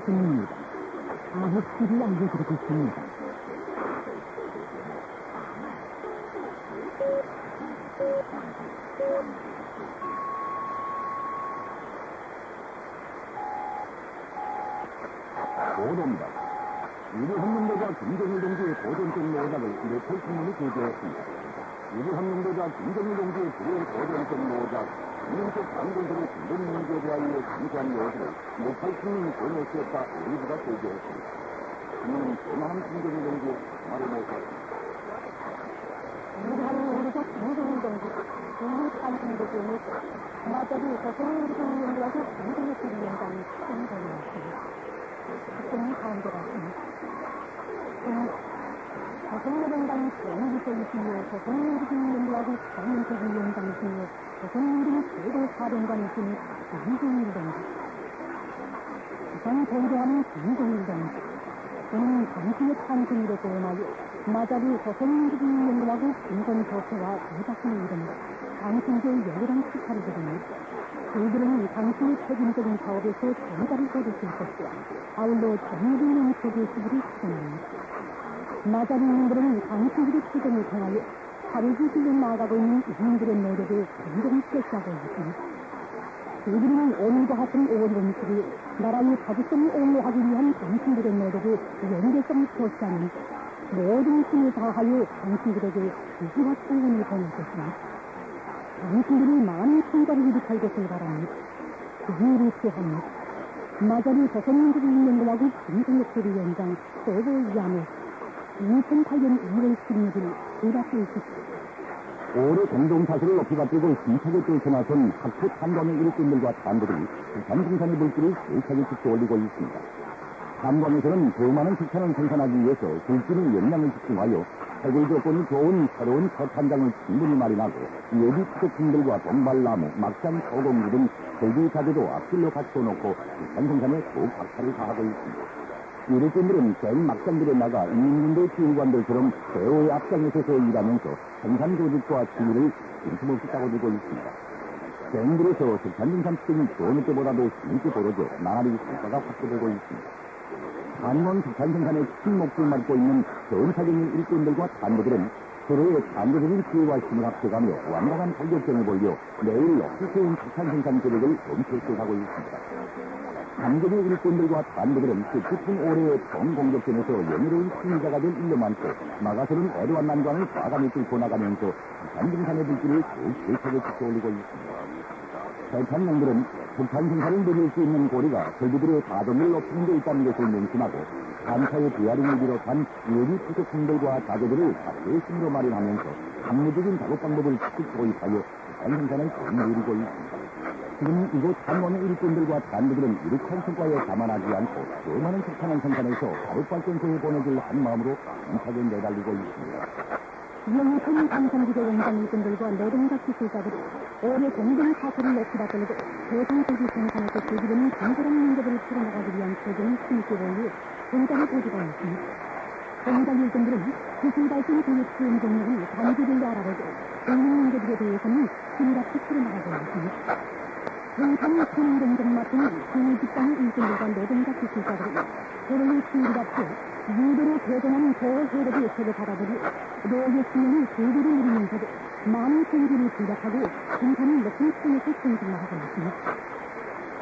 중입니다. 9시를 알려드리고 있습니다. 보도입니다. 유부합명대자 김정일 동지의 고전적 노작을 네팔 신문이 제기했습니다. 유부합명대자 김정일 동지의 불의 고전적 노작, 민족 반공들의 진정 문제에 대하여 강조한 요소를 네팔 신문이 보내주었다 일부가 제기했습니다. 신문은 전함 김정일 동지의 말을 모셨습니다. 유부합명대자 김정일 동지, 국립 반공대교의 마자리 조선민주주의 연구하고 반공협회위원장이 선거였습니다. 국정이 가운데라습니다. 조선노동당 정기소위시며 조선민주주의 연구하고 반공협회위원장이시며 조선민주주의 최고 사령관이시며 김정일 동지. 부산 대대하는 김정일 동지. 그는 당신의 탄생일에 고연하여 마자리 조선민주주의 연구하고 공동조폐와 대작품을 이룬다. 당신의 열렬한 축하를 드립니다. 그들은 당신의 책임적인 사업에서 전가를 거두실 것이라 아울러 정의를 세계시기를 추천합니다. 마자리 인들은 당신들의 추정을 통하여 사회주의로 나아가고 있는 인민들의 노력에 굉장히 표시하고 있습니다. 그들은 오늘과 같은 5월 5일을 나라의 자주성을 옹호하기 위한 당신들의 노력에 연계성을 표시하면서 모든 힘을 다하여 당신들에게 지지와 응원을 보낼 것입니다. 당신들이 많은 성과를 이룩할 것을 바랍니다. 이유를 표합니다. 마자리 조선민주주의 연구하고 김정혁회위원장 소보 야노 2008년 2월 16일 대답해 주십시오. 올해 공동사실을 높이 받들고 힘차게 쫓아나선 학교 탐관의 일꾼들과 단들이 부산 생산의 물질을 세차게 직접 올리고 있습니다. 탐관에서는 더 많은 식산을 생산하기 위해서 물질의 역량을 집중하여 해결 조건이 좋은 새로운 첫 한장을 충분히 마련하고 예비 투척품들과 동발나무, 막장, 소금류 등 설비 자재도 앞질러 갖춰놓고 부산 생산에 더욱 박차를 가하고 있습니다. 일꾼들은 생 막장들에 나가 인민군대 지휘관들처럼 배우의 앞장에서서 일하면서 생산 조직과 지휘를 빈틈없이 따고들고 있습니다. 생들에서 석탄생산 투쟁이 어느 때보다도 힘있게 벌어져 나날이 성과가 확대되고 있습니다. 한원 석탄생산에 큰 목숨을 맡고 있는 전사적인 일꾼들과 단부들은 서로의 단도적인 지혜와 힘을 합쳐가며 완강한 활격점을 벌여 내일 높이 세운 석탄생산 계획을 검토해가고 있습니다. 단적인 일꾼들과 단부들은 그 깊은 올해의 총공격전에서 연유로운 승리자가 될 일로 많고 막아서는 어려운 난관을 과감히 뚫고 나가면서 석탄생산의 불길을 더욱 세차게 지켜올리고 있습니다. 석탄농들은 석탄 생산을 누릴 수 있는 고리가 설비들의 가동을 높이는 데 있다는 것을 명심하고 산사의 비아링을 비롯한 예비 투척품들과 자재들을 자체의 힘으로 마련하면서 합리적인 작업 방법을 직접 도입하여 석탄 생산을 더 누리고 있습니다. 지금 이곳 한원의 일꾼들과 단부들은 이룩한 성과에 감안하지 않고 더 많은 석탄을 생산해서 가옥발전소에 보내줄 한 마음으로 힘차게 내달리고 있습니다. 영천 방송국의 원장 일꾼들과 노동자 기술자들이 올해 공동 사실을 높이다 끌고 대상소비 생산에서 제기되는 간절한 문제들을 풀어나가기 위한 조정을 힘있게 올려 공장을 가지고 있습니다. 공장 일꾼들은 기술발전 교육 수행 경력을 단계별로 알아보고 공익 문제들에 대해서는 힘같이 풀어나가고 있습니다. 생산 수행공정 맡은 주직장의 일꾼들과 노동자 기술자들은 서로의 수위를 합쳐 유도로 개정한 보호회력의 예체를 받아들여 노예 수명이 제대로 누리면서도 많은 생기를 제작하고 생산을 높은 수준에서 생산하고 있습니다.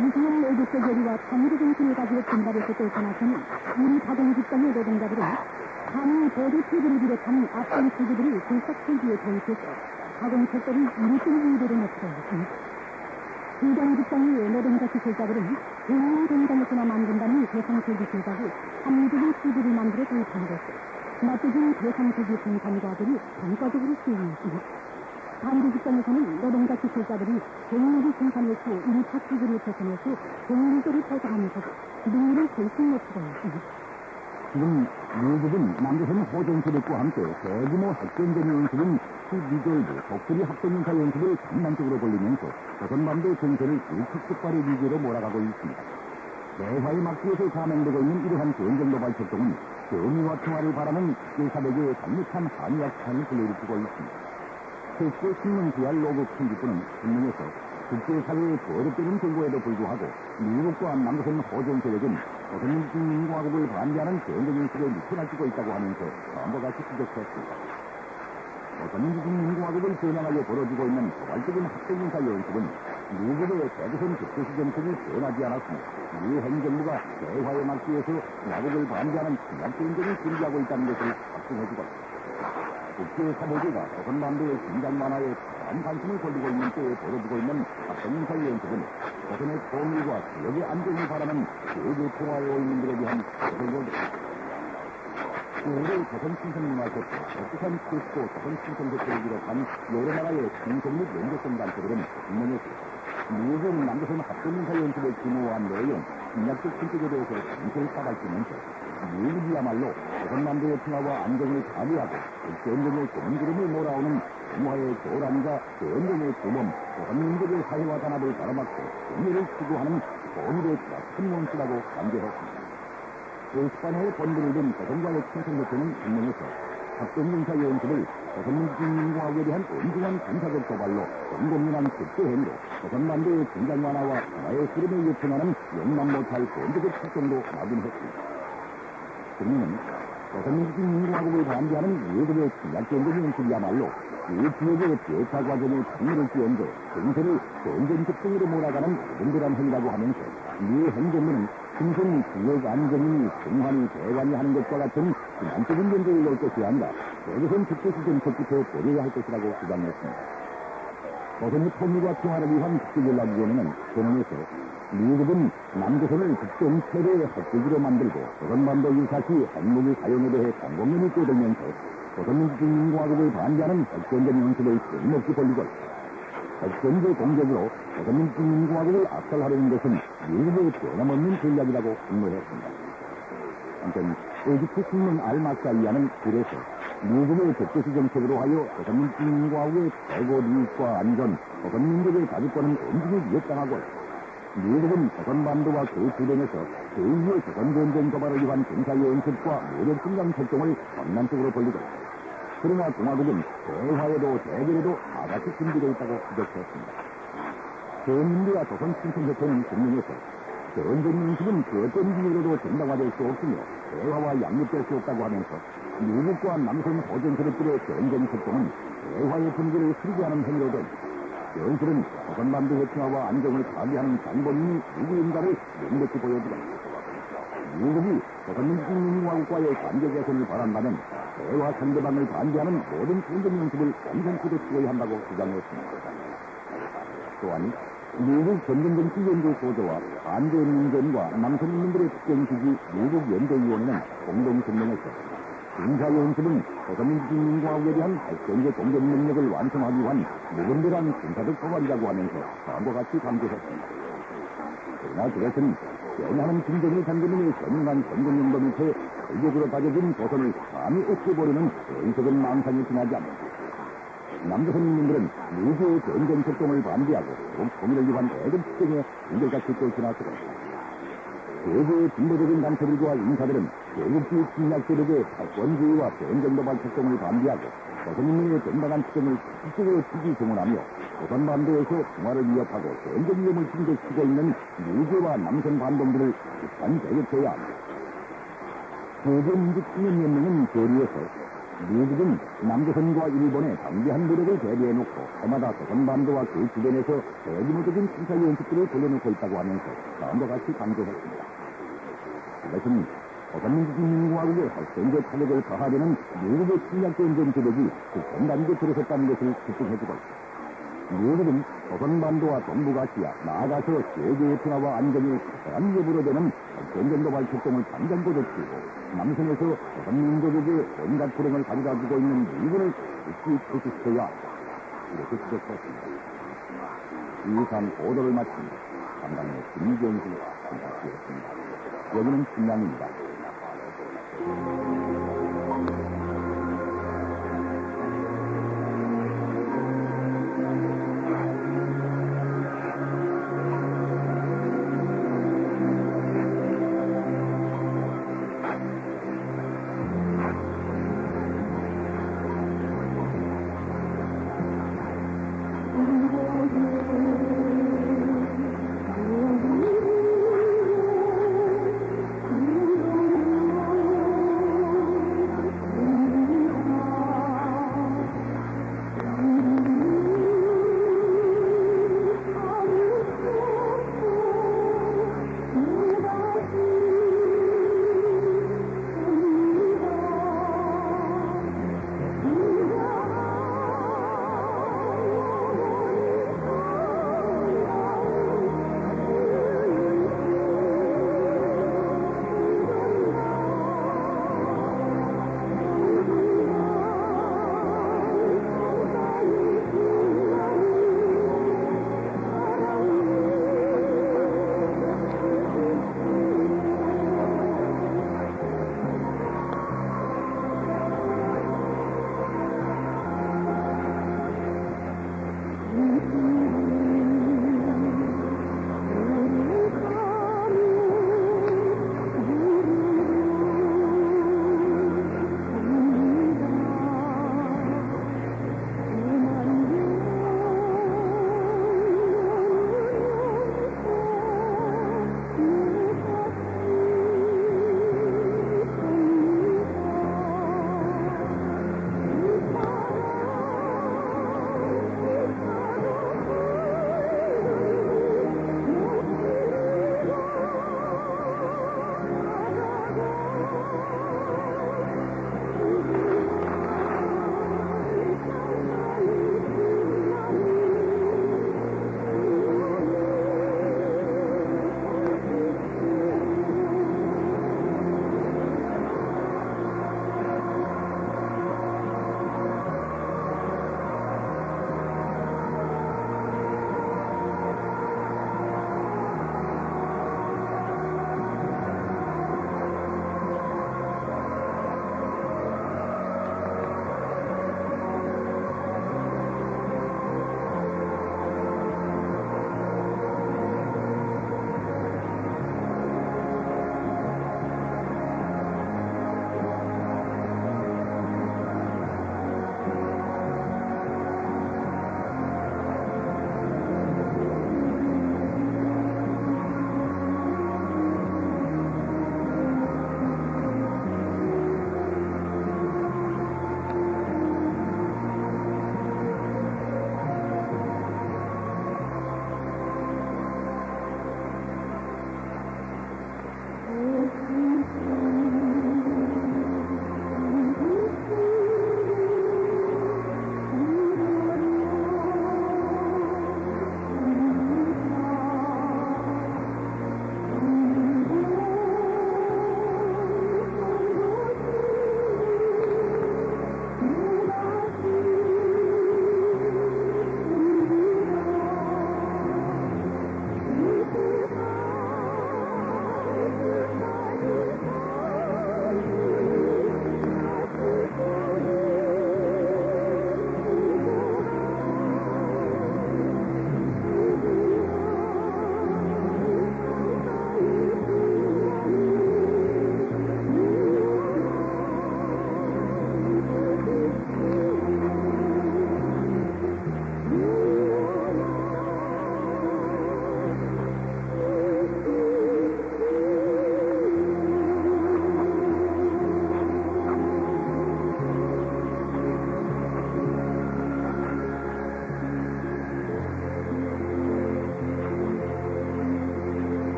이주한 외국적 열의와 참의의 정신을 가지고 분발해서 쫓아나서는 우리 가공직장의 노동자들은 한일 보조 체계를 비롯한 앞선 체계들을 불sak 체계에 도입해서 가공 속도를 1.2배로 높이고 있습니다. 시장 직장의 노동자 기술자들은 공인 공장에서나 만든다는 대상소비 제작이 합리적인 시비를 만들어 도입한 것을 납득인 대상소비 생산 과정이 전과적으로 수행했습니다. 반대 직장에서는 노동자 기술자들이 공인기 생산에서 1차 시비를 개선해서 공인적을 보장하면서도 능률을 훨씬 높이고 있습니다. 지금 미국은 남조선 호전소득과 함께 대규모 핵전쟁 연습은 미졸브 독수리 합동연사 연습을 전반적으로 벌리면서 조선반도 전세를 일특특발의 위기로 몰아가고 있습니다. 대화에 막기 위해서 감행되고 있는 이러한 전쟁 도발 활동은 정의와 평화를 바라는 제4대계의 강력한 한의학탄을 불러일으키고 있습니다. 최초 신문 DR 로그 편집부는 신문에서 국제사회의 거듭되는 정보에도 불구하고 미국과 남조선 호전세력은 조선민주주의인공화국을 반대하는 전쟁인식에 미쳐나지고 있다고 하면서 다음과 같이 지적했습니다. 조선민주주의인공화국을 겨냥하여 벌어지고 있는 포괄적인 학생인사 연습은 미국의 대조선 적대시 정책이 변하지 않았으며 미 행정부가 대화에 막기 위해서 야국을 반대하는 침략전쟁을 준비하고 있다는 것을 확증해주고 국제사보주가 조선반도의 긴장 완화에 큰 관심을 돌리고 있는 때에 벌어지고 있는 학생인사 연습은 조선의 통일과 지역의 안정을 바라는 세계 평화의 의민들에 대한 조선로드 올해 조선 친선문화협회, 백두산 크리스토 조선 친선협회를 비롯한 여러 나라의 친선 및 연계성 단체들은 분명히 미국 남조선 합동인사 연습에 규모한 내용, 침략적 성격에 대해서 정체를 따발치면서 미국이야말로 조선남도의 평화와 안정을 파괴하고 전쟁의 공구름을 몰아오는 평화의 교란과 전쟁의 주범, 조선민족의 사회와 단합을 가로막고 정리를 추구하는 범일의 큰 원수라고 간주했습니다. 스파니의 본부를 둔 조선과의 친선협회는 분명해서 합동인사 연습을 조선민주주의인공화국에 대한 엄중한 군사적 도발로 공공연한 적대행위로 조선반도의 긴장 완화와 하나의 흐름을 요청하는 용납 못할 범죄적 활동도 낙인했습니다. 국민은 조선민주주의인공화국을 반대하는 미국의 침략전쟁 연습이야말로 이 지역의 대차 과정에 승리를 끼얹어 정세를 전쟁 적동으로 몰아가는 오분들한 행위라고 하면서 미 행정부는 충성 지역 안정이 평화니 대관이 하는 것과 같은 기만적인 문제를 낼 것이 아니라 대조선 특별시 정책부터 버려야 할 것이라고 주장했습니다. 조선의 통일과 평화를 위한 국제연락위원회는 전원에서 미국은 남조선을 국정 체제의 핵武기로 만들고 조선반도 유사시 핵무기 사용에 대해 공공연히 떠들면서 조선민주주의인공화국을 반대하는 핵전쟁 연습을 끊임없이 벌리고 있다. 핵전쟁 공격으로 조선민주주의인공화국을 악살하려는 것은 미국의 변함없는 전략이라고 분노했습니다. 한편 에지프트 신문 알마사이아는 글에서 미국의 적대시 정책으로 하여 조선민주주의인공화국의 최고 이익과 안전, 조선민족의 가족권은 엄중히 위협당하고 미국은 조선반도와 그 주변에서 제2의 조선전쟁 도발을 위한 군사연습과 무력증강 활동을 전면적으로 벌리고 있다. 그러나 공화국은 대화에도 대결에도 다같이 준비되어 있다고 지적했습니다. 전인대와 조선 친선협회는 분명해서 전쟁 연습은 그 어떤 이유로도 정당화될 수 없으며 대화와 양립될 수 없다고 하면서 미국과 남선 호전 세력들의 전쟁 활동은 대화의 분위기를 흐리게하는 행위로 된 연습은 조선반도의 평화와 안정을 파괴하는 장본인이 누구인가를 명백히 보여주고 미국이 조선민주주의인공화국과의 관계 개선을 바란다면 대화 상대방을 반대하는 모든 전쟁 연습을 엄선코도 치러야 한다고 주장했습니다. 또한 미국 전쟁정치 연구 소조와 안전민전과 남성인민들의 특정식이 미국 연대위원회는 공동声明에서 군사연습은 조선민주주의인공화국에 대한 핵전제 공격 능력을 완성하기 위한 무분별한 군사적 도발이라고 하면서 다음과 같이 강조했습니다. 그러나 그것은 변하는 진정을 잠그는 현명한 전국령도 밑에 권력으로 다져진 조선을 감히 없애버리는 어리석은 망상이 지나지 않는다. 남조선 인민들은 미국의 전쟁 활동을 반대하고 통일을 위한 애국 투쟁에 한결같이 쫓겨나서고 있다. 세계의 진보적인 단체들과 인사들은 대국주의 침략 세력의 패권주의와 전쟁 도발 활동을 반대하고 조선인민의 정당한 투쟁을 적극적으로 지지 정원하며 조선반도에서 평화를 위협하고 전쟁 위험을 증대시키고 있는 미제와 남선 반동들을 집단 대격해야 합니다. 세계민주주의연맹은 결의에서 미국은 남조선과 일본의 방대한 노력을 대비해놓고 해마다 조선반도와 그 주변에서 대규모적인 군사 연습들을 돌려놓고 있다고 하면서 다음과 같이 강조했습니다. 이것은 조선민주주의인공화국의 핵전제 타격을 가하려는 미국의 침략전쟁 세력이 국정단위로 들어섰다는 것을 집중해주고 있다. 미국은 조선반도와 동북아시아, 나아가서 세계의 평화와 안정이 대한 위협으로 되는 핵전쟁 도발 활동을 당장고도 치고 남선에서 조선민족에게 온갖 불행을 가져다주고 있는 미군을 즉시 퇴치시켜야 한다. 이렇게 지적했습니다. 이상 보도를 마칩니다. 담당의 김경수 감사드리겠습니다. 여기는 신랑입니다.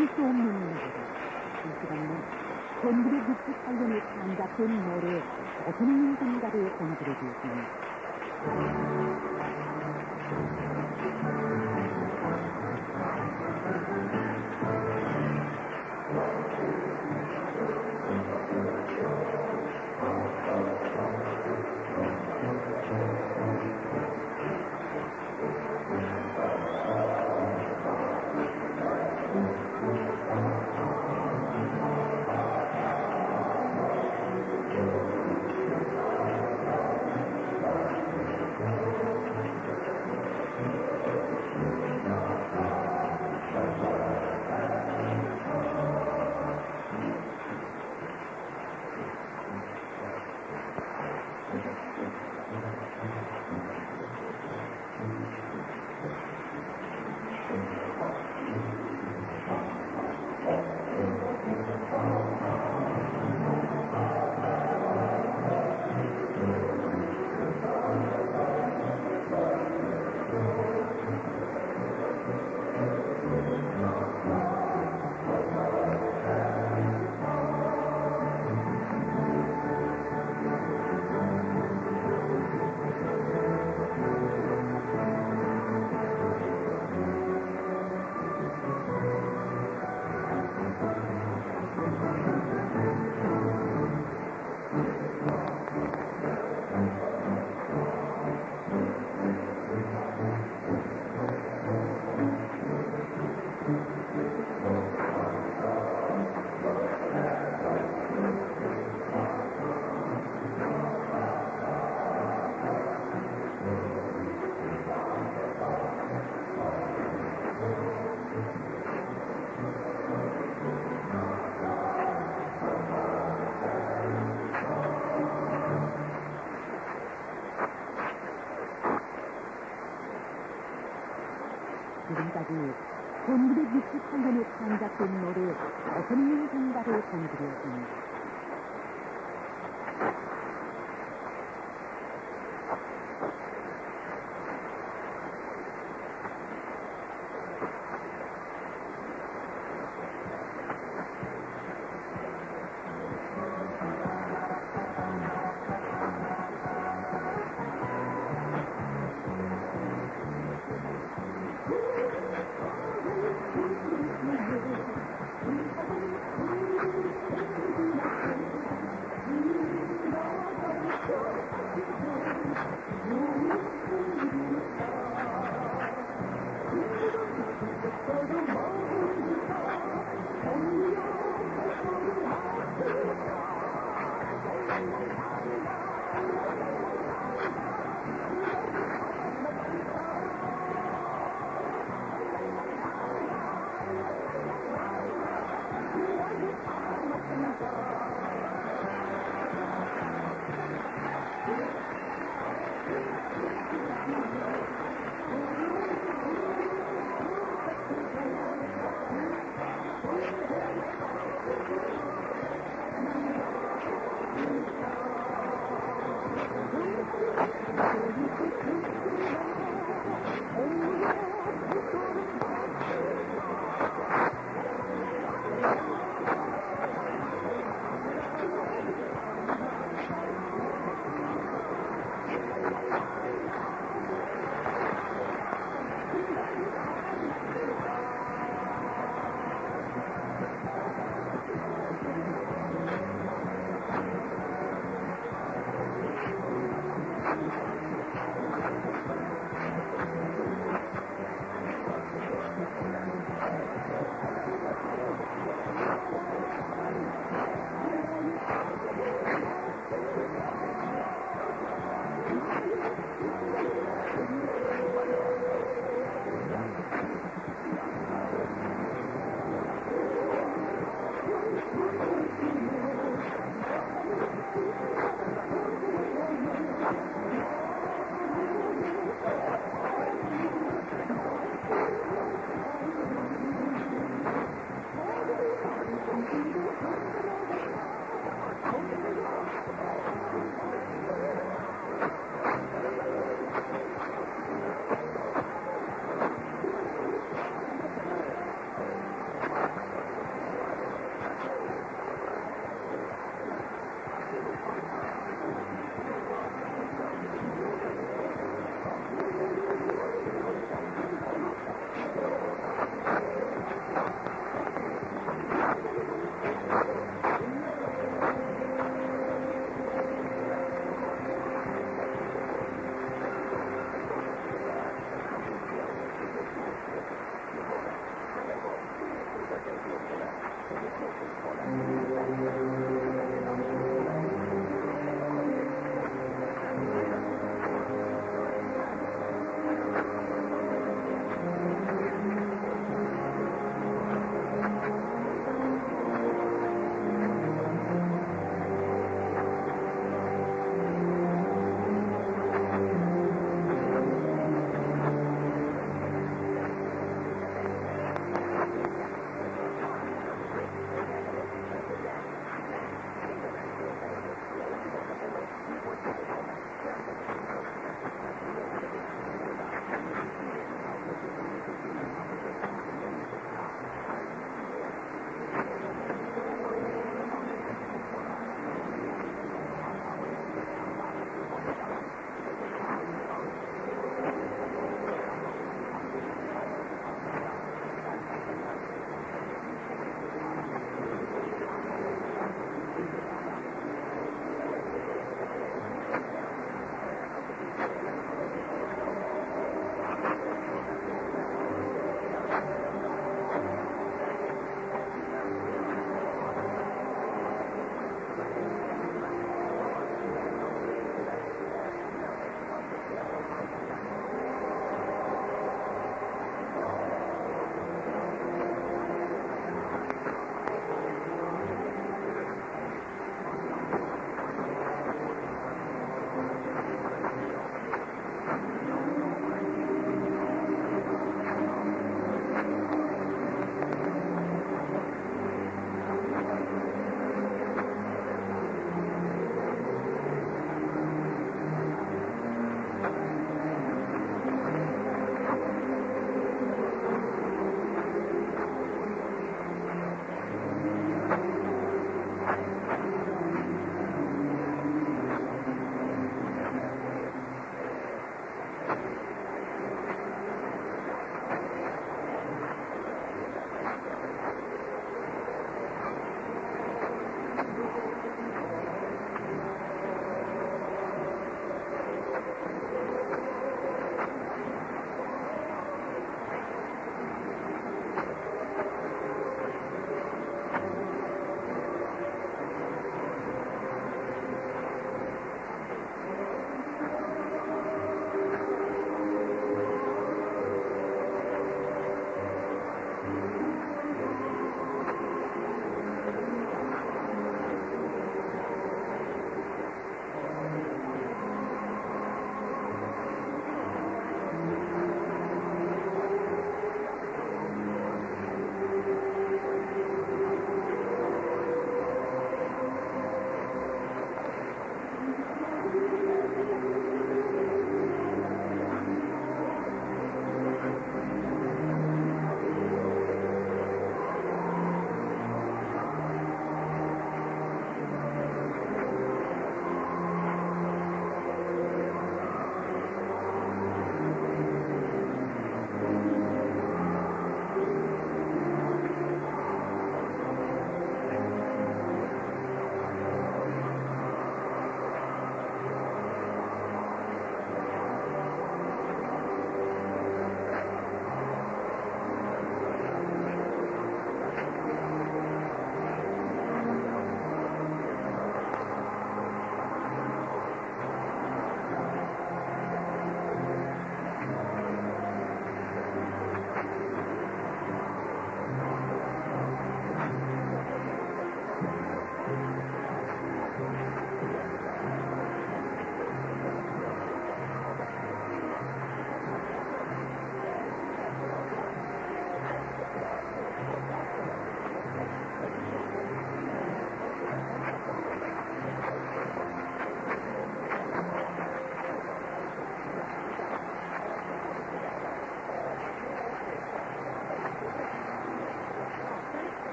잊을 수 없는 노래다. 이 시간에는 1968년에 창작된 노래 어서는 생가를 공부해주었습니다. 지금까지 1968년에 창작된 노래 어서는 생가를 공부했습니다.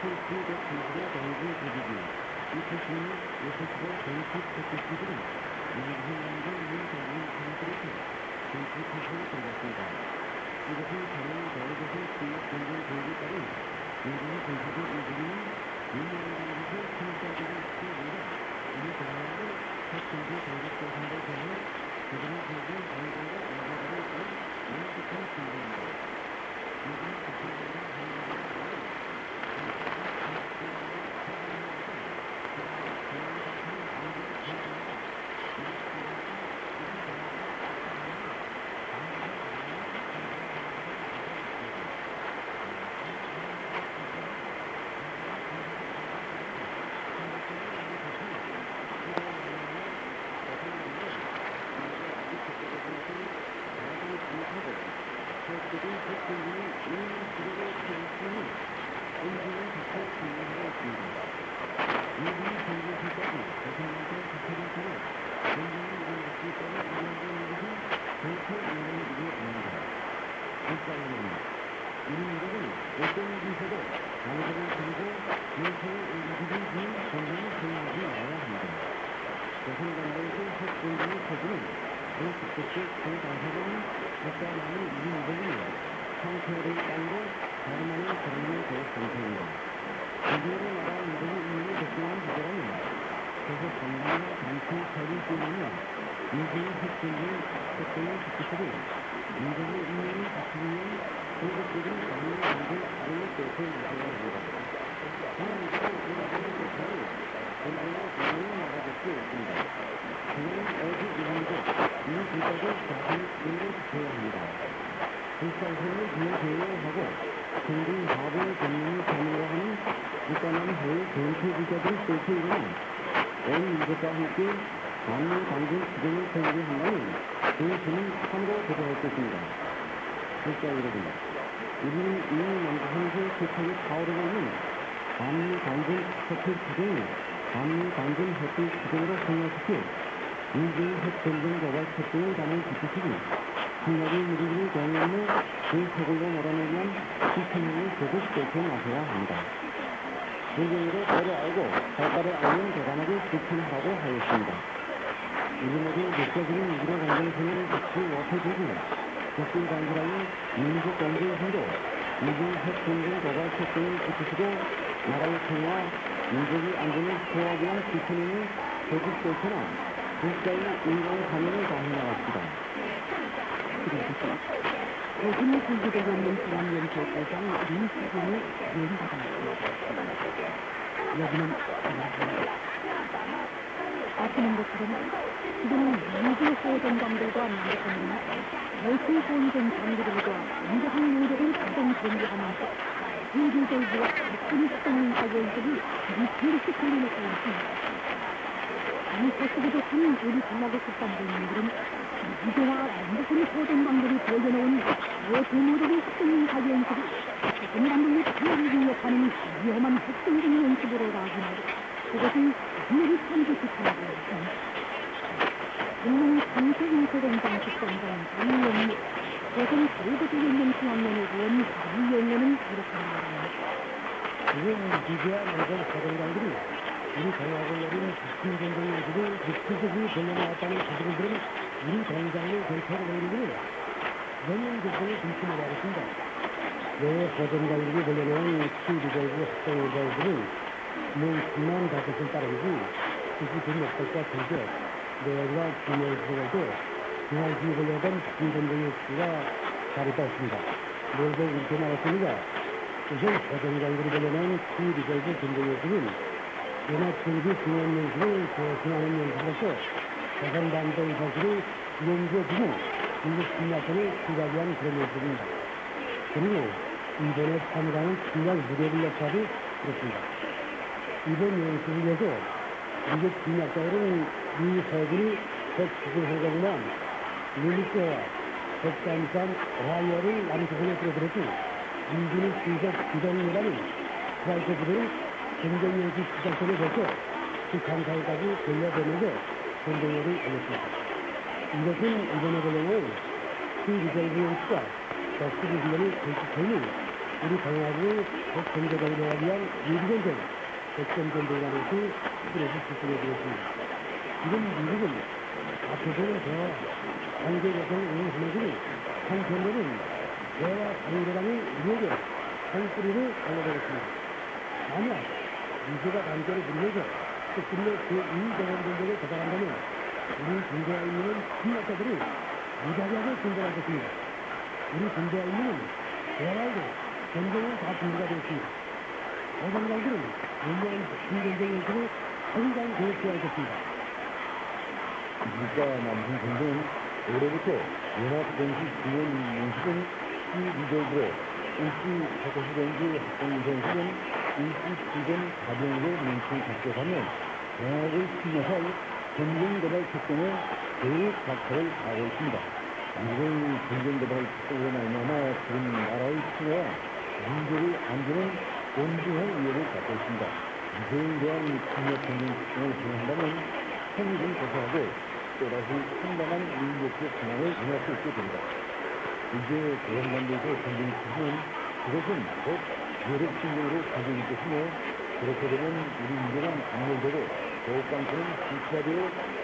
실수적 진실의 정부 조직이 2016, 2015 전국 특집들은 민주주의 연구 위원장이 상수로서 정치 투표에 들어갔습니다. 이것은 저는 대외에서 수입 전쟁 교육에 따른 민주주의 정치적 일부는 민주주의에서 신사적인 수입입니다. 이 대화를 핵정부 전국 대상과 대해 그들의 교육은 안전과 안전을 위한 명확한 준비입니다. 민주주의 국회의원과 대규모 불기되고 있는 중앙연구회장 민수진이 연사장입니다. 여기는 아시는 것처럼 지금은 미주 호전장들과 남북한국이 열심히 보이던 장비들과 인도한 노력을 가동 준비하면서 세계적으로 박근혜 수동인 가게들이 미친듯이 풀려놓고 있습니다. 이 소식에도 우리 전라도 국방부인들은 미주와 남북한 호전장들이 보여놓은 대노력의 수동인 가게들이 국민당국의 평화를 위협하는 위험한 핵정적인 연습으로 나아가며 그것을 국민이 참지 지켜나고 있습니다. 국민 상세인소동장 국방장 장의원이 조선 자유도주연맹 중앙위원회 의원 장의원은 이렇게 말합니다. 지금 미주와 남북 호전장들이 우리 동학을 노린 북한전쟁 연습을 육체적으로 벌려나왔다는 가족들은 우리 동장의 결차를 내리기를 전면 결정을 중심으로 하겠습니다. 왜 호전장들이 벌려놓은 T-리졸브 합동의자들은 명심한 다뜻을 따르지 특히 그 목적과 전제, 내가 중요해서도 중앙시에 벌려던 북한전쟁의 수가 다르다 했습니다. 뭘더 이렇게 나왔습니다. 우선 호전장들이 벌려놓은 T-리졸브 전쟁의 연합정부 중앙연수를 조성하는 연수로서 조선반도 사실을 연구해주고 중국 침략권을 추가하기 위한 그런 연수입니다. 그리고 이번에 참가하는 침략 무력을 역할이 그렇습니다. 이번 연수를 위해서 미국 침략자들은 미 해군이 핵 추진한 거지만 릴리스와 핵잠깐 라이어를 남조선에 끌어들였고 미군의 신속 기동이라는 스트라이크 부대를 전쟁연수 시작점에 벌써 북한사회까지 돌려보내서 전쟁력을 알렸습니다. 이것은 이번에 걸려온 T-리졸브 연수가 더 12년을 결집하는 우리 당하고 백전쟁을 위한 미국전쟁, 백전쟁이라는 것이 스트레스 수준에 되었습니다. 지금 미국은 앞으로는 더 관계적인 응징이 한편으로는 대화 상대방이 우리에게 한뿌리를 알려버렸습니다. 만약 미국가 단계를 늘려서 특별히 제2대원전쟁에 도달한다면 우리 군대에 있는 침략자들이 무자비하게 진정할 것입니다. 우리 군대에 있는 대화에도 전쟁은 다 준비가 되었습니다. 어장관들은 유명한 신전쟁 연습을 항상 계획해야 할 것입니다. 미국과 남중 전쟁은 올해부터 연합전시 지원 연습은 시리적으로 일시사고시전지 학생전술은 일시시전 가정으로 뭉쳐 작성하면 대학을 침략할 전쟁개발 특권에 대우 각하를 하고 있습니다. 미국은 전쟁개발 특권으로 말미암아 지금 나라의 침해와 민족의 안전은 온전한 위협을 갖고 있습니다. 미국에 대한 침략 전쟁 특권을 진행한다면 현익은 고소하고 또다시 상당한 민족적 상황을 인할 수 있게 됩니다. 이제 대형관대에서 전쟁이 터지면 그것은 곧 유럽 침략으로 가져올 것이며 그렇게 되면 우리 민족은 악멸되고 더욱 강수는 불쾌하되어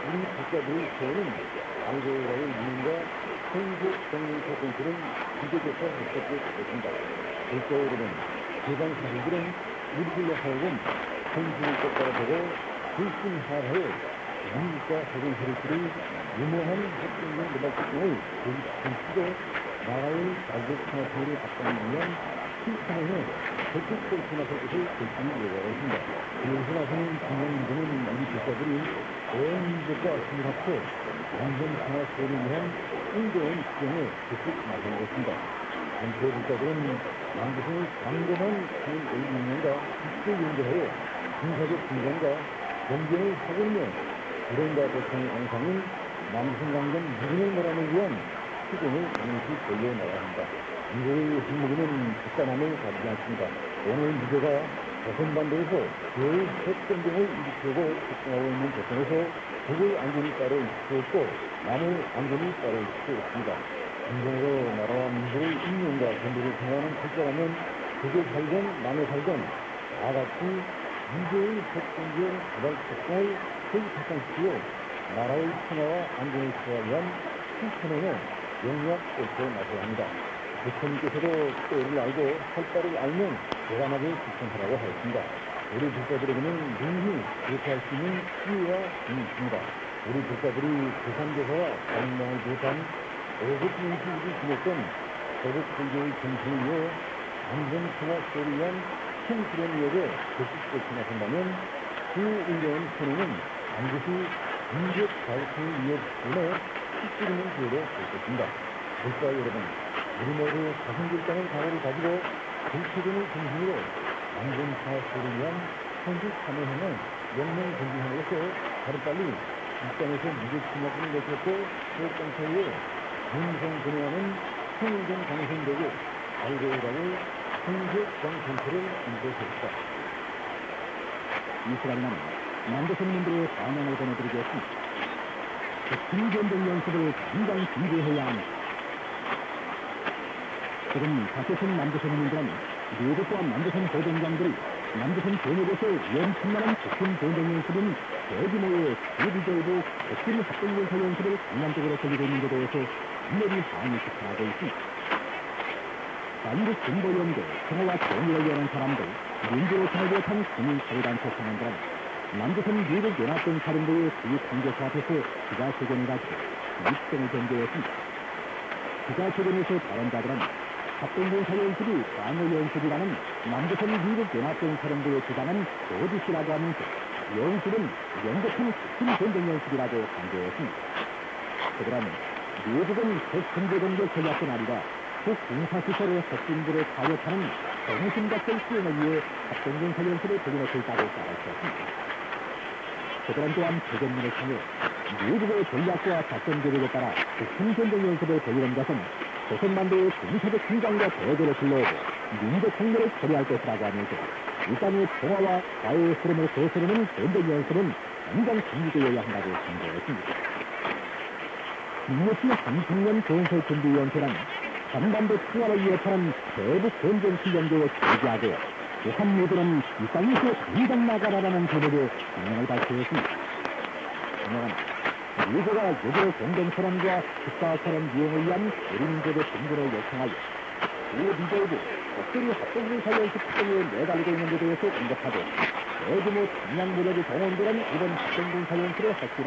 우리 국가들의 소원은 알고라의 유인과 현직 정리사건들은 비교조차 할 수 없게 되었습니다. 결과로는 대단 사실들은 우리들로 하여금 현실을 똑바로 보고 불신하하여 미국과 해군 세력들의 유모한 핵전쟁 개발 특권을 조직시키고 나라의 자국 산업을 확장하기 위한 실천에 적극적으로 나설 것을 결심이 요구하고 있습니다. 그래서 나서는 중요한 문제는 우리 국가들이 온 민족과 힘을 합쳐 안전 산업 소를 위한 응대원 시정에 적극 나서는 것입니다. 한국 국가들은 남부성의 강건한 통일의능력과 국제 연대하여 군사적 분쟁과 경쟁을 하고있며 불행과 고통의 양상인 남성 강전 무진을 말하는 위한 시공을 반드시 돌려나가야 합니다. 미국의 핵무기는 국가남을 가지지 않습니다. 오늘 미국가 조선반도에서 그 핵전쟁을 일으키고 특성하고 있는 조선에서 북의 안전이 따로 있을 수 없고 남의 안전이 따로 있을 수 없습니다. 진정으로 나라와 민족의 인명과 건국을 생각하는 국가라면 북에 살건 남에 살건 다 같이 미국의 핵전쟁 개발 특성을 설득시키고 나라의 평화와 안전을 지키기 위한 실천에는 영역 없고 나서야 합니다. 대통령께서도 때를 알고 할 바를 알면 대담하게 실천하라고 하였습니다. 우리 국가들에게는 능히 그렇게 할 수 있는 기회와 힘이 있습니다. 우리 국가들이 부산조사와 강명을 비롯한 5급 연수들이 지냈던 서북 불교의 정신을 위해 안전평화 시대를 위한 총실현 위협에 적극적으로 나선다면 그 의견 선언은 반드시 민족 자유의 위협 때문에 휘두르는 기회로 될 것입니다. 국가 여러분, 우리 모두 자성결단의 각오를 가지고 정치적인 정신으로 안전평화 시대를 위한 현직 참여행을 명명 전진함으로써 하루빨리 일단에서 미국 침략을 내쳤고 소극장 사이에 민성 분해하는 통일된 당선되고 알고라고 통제정 정체를 인도했습니다. 이 시간에는 남조선민들의 반영을 전해드리겠습니다. 핵전쟁 연습을 당장 준비해야 합니다. 지금 박효신 남조선민들은 미국 또한 남조선 보병장들이 남조선 전역에서 위험천만한 핵심 전쟁 연습은 대규모의 비리저이도 핵심 합동연사 연습을 강남적으로 벌이고 있는 데 대해서 분명히 반응을 표출하고 있습니다. 한국 진보연대, 평화와 정의를 위하는 사람들, 민주노총을 비롯한 국민사회단체 성원들은 남조선 미국 연합군 사령부의 수익관계소 앞에서 기자회견을 가지고 입성을 전개했습니다. 기자회견에서 발언자들은 합동군사 연습이 방어 연습이라는 남조선 미국 연합군 사령부의 주장은 거짓이라고 하면서 연습은 명백한 핵심 전쟁 연습이라고 강조했습니다. 그러면 미국은 핵전제공격 전략뿐 아니라 군사시설의 핵심들을 타격하는 정신작전 수행을 위해 합동군사 연습을 벌여놓고 있다고 말했습니다. 그들은 또한 대전문을 통해 미국의 전략과 작전 계획에 따라 핵심전쟁 연습을 벌이는 것은 조선반도의 군사적 긴장과 대결을 불러오고 민족 통일을 처리할 것이라고 하면서 이 땅의 평화와 자유의 흐름을 거스르는 전쟁 연습은 당장 준비되어야 한다고 강조했습니다. 김무시 한청년 건설준비위원회는 한반도 평화를 위해서는 대북 전쟁훈련대에 제기하고 북한 유들은 이 땅에서 당장 나가라라는 제목의 명령을 발표했습니다. 명령은 미국가 유도의 공동선언과 국가선언 이행을 위한 우리민족의 동조를 요청하여 미국이 적절히 합동군사연습 특성에 매달리고 있는 데 대해서 언급하고 대규모 전략 무력이 동원되는 이번 합동군사연습의 핵심은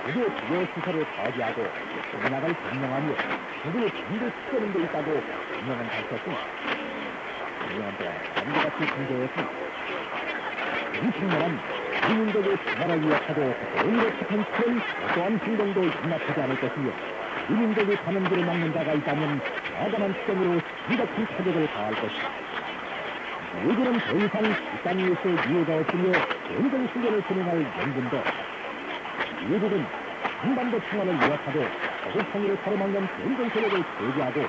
그의 주요 시설을 파괴하고 전략을 점령하며 그들을 전개시키는 데 있다고 명령은 밝혔습니다. 명령은 또한 다음과 같이 공개했습니다. 이 청년은 국민적의 평화를 위협하고 오히려 potential 어떠한 행동도 용납하지 않을 것이며 국민적이 가는 길을 막는 자가 있다면 과감한 수정으로 심각한 타격을 가할 것이다. 미국은 더 이상 이 땅 위에서 이해가 없으며 전쟁 훈련을 진행할 명분도 미국은 한반도 평화를 위협하고 서구 통일을 가로막는 전쟁 세력을 제기하고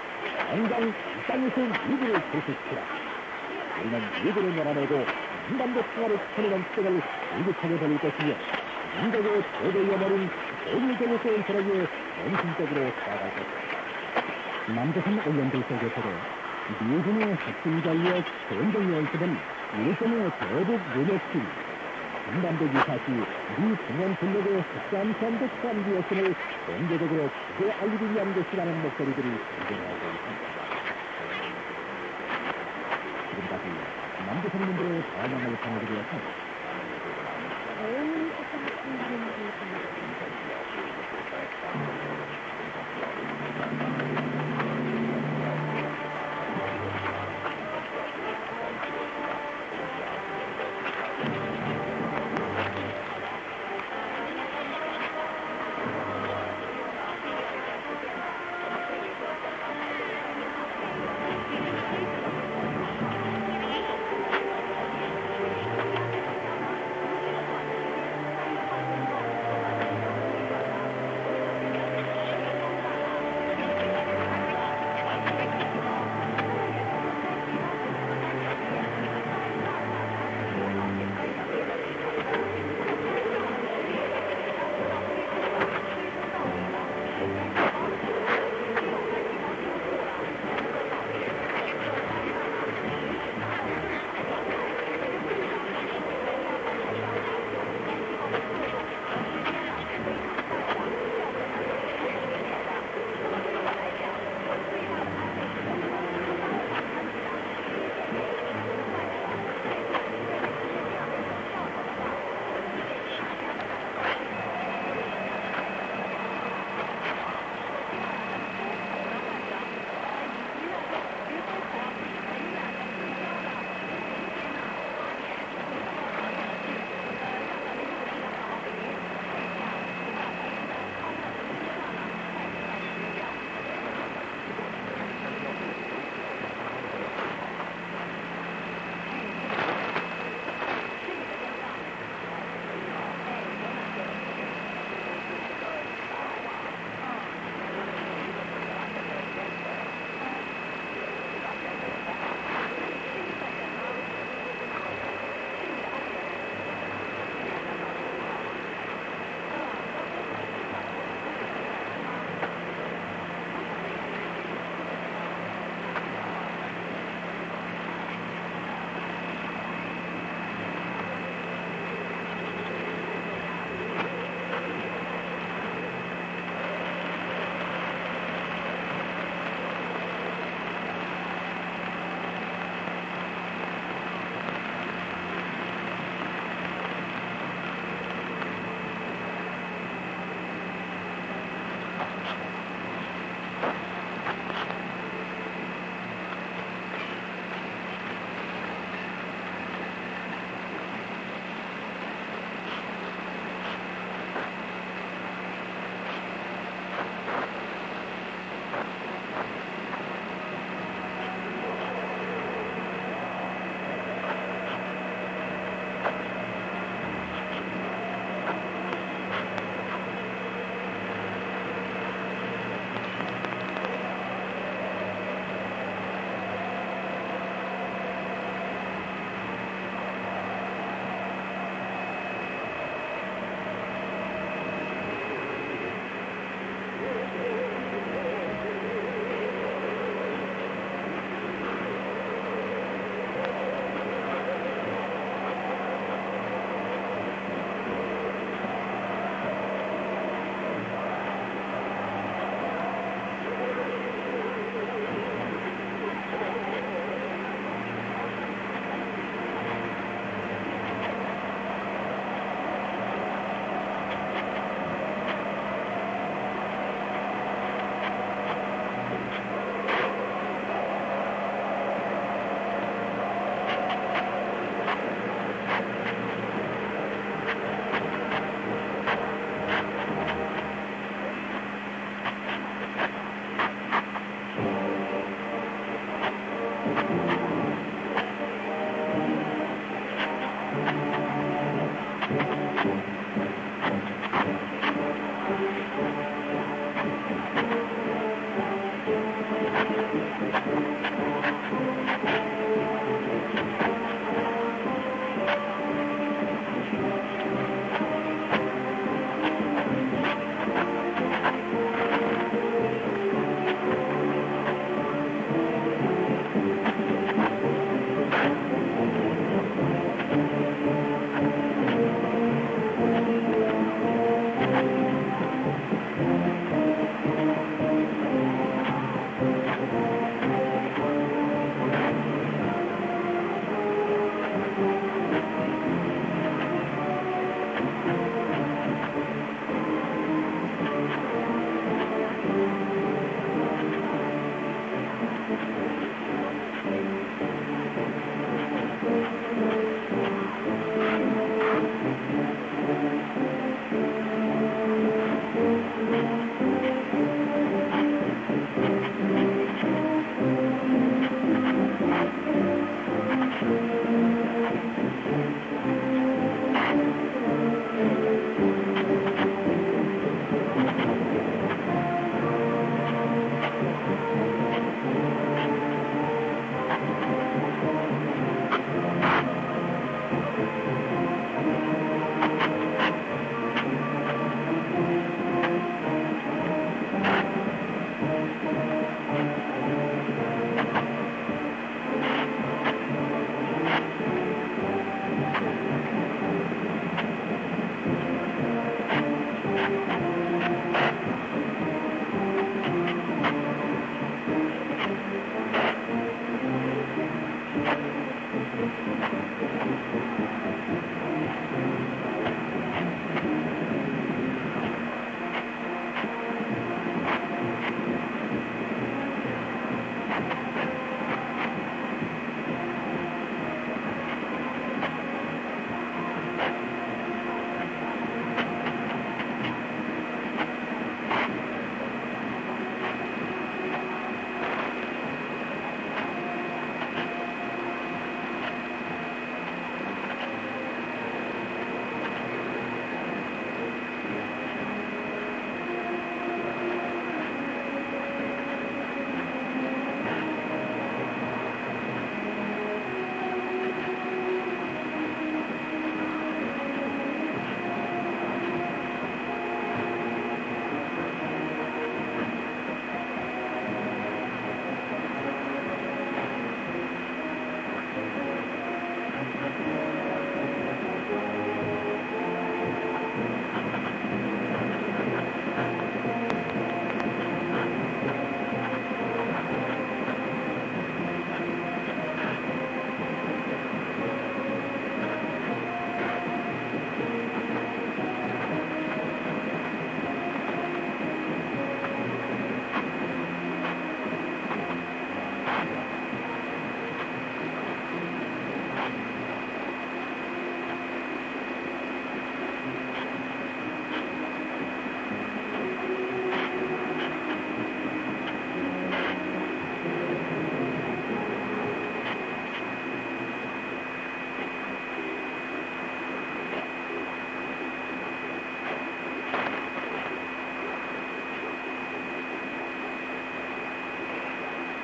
당장 이 땅에서 미국을 결속시키라. 우리는 미국을 몰아내고 한반도 평화를 지켜내는 수정을 일기차게 벌일 것이며 민족의 최대 염원인 대일적에서 온 세력에 정신적으로 나아갈 것이다. 남조선 언론들 속에서도 미군의 핵심 전력 전쟁 연습은 일종의 대북 노력팀 한반도 유사시 미 공원 전력의 핵산 전적 포함기였음을 공개적으로 크게 알리기 위한 것이라는 목소리들이 이겨나오고 있습니다. 지금까지 남조선 문제의 반응을 전해드렸습니다.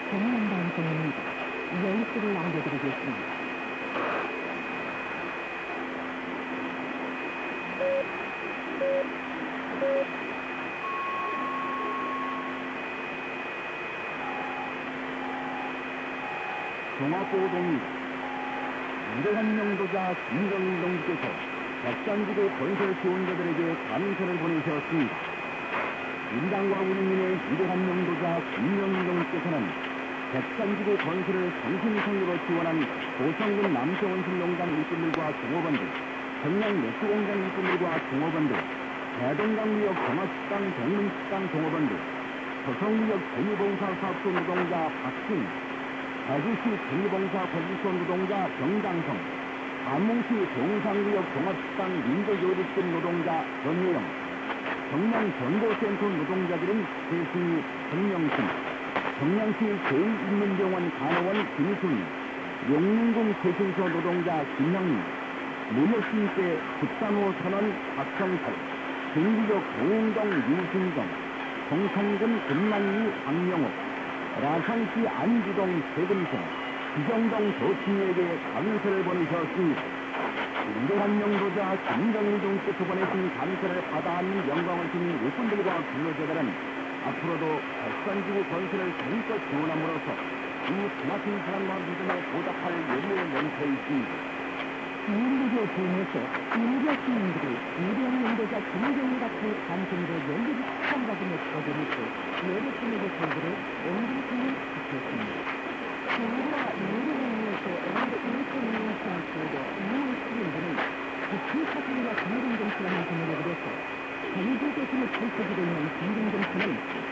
정의연단에서는 열수를 남겨드리겠습니다. 종합보호동이 위대한 명도자 김정일 동지께서 백산지구 건설 지원자들에게 감사를 보내셨습니다. 민당과 우리민의 위대한 명도자 김정일 동지께서는 백산지구 건설을 정신성으로 지원한 고성군 남서원술농장 일꾼들과 종업원들, 평양 맥주공장 일꾼들과 종업원들, 대동강무역 종합식당 동문식당 종업원들, 서성무역 정유봉사사업소 노동자 박승, 대구시 정유봉사 거주소 노동자 정장성, 안몽시 동상구역 종합식당 민족요리점 노동자 전예영, 경량 전도센터 노동자들은 대승희 정명신, 경량시 제2인민병원 간호원 김순, 용릉궁 세신소 노동자 김형민, 무력심께 북산호 선언 박성철, 경기도 강원동 유순정, 정성근 금남리 박명호, 라산시 안주동 최금성, 기정동 조충에게 감사를 보내셨습니다. 인도한 명도자 김정일 동께서 보내신 감사를 받아하는 영광을 지닌 일꾼들과 근로자들은 앞으로도 백산지구 건설을 전껏 지원함으로써 이 크나큰 사랑과 믿음에 보답할 예리에 멈춰 있습니다. 인류교 부에서 인류 시민들이 위대한 영도자 김정일 같은 감정으로 연기를 수상받음에 거듭했고 예루살렘의 설교를 온전히 지켰습니다. 인류와 인류를 위해서 오늘의 일본인의 시한수도 인류 시민들은 그 사실과 정정정치라는 분야를 해서 정주대신을 펼쳐지고 있는 정정정치는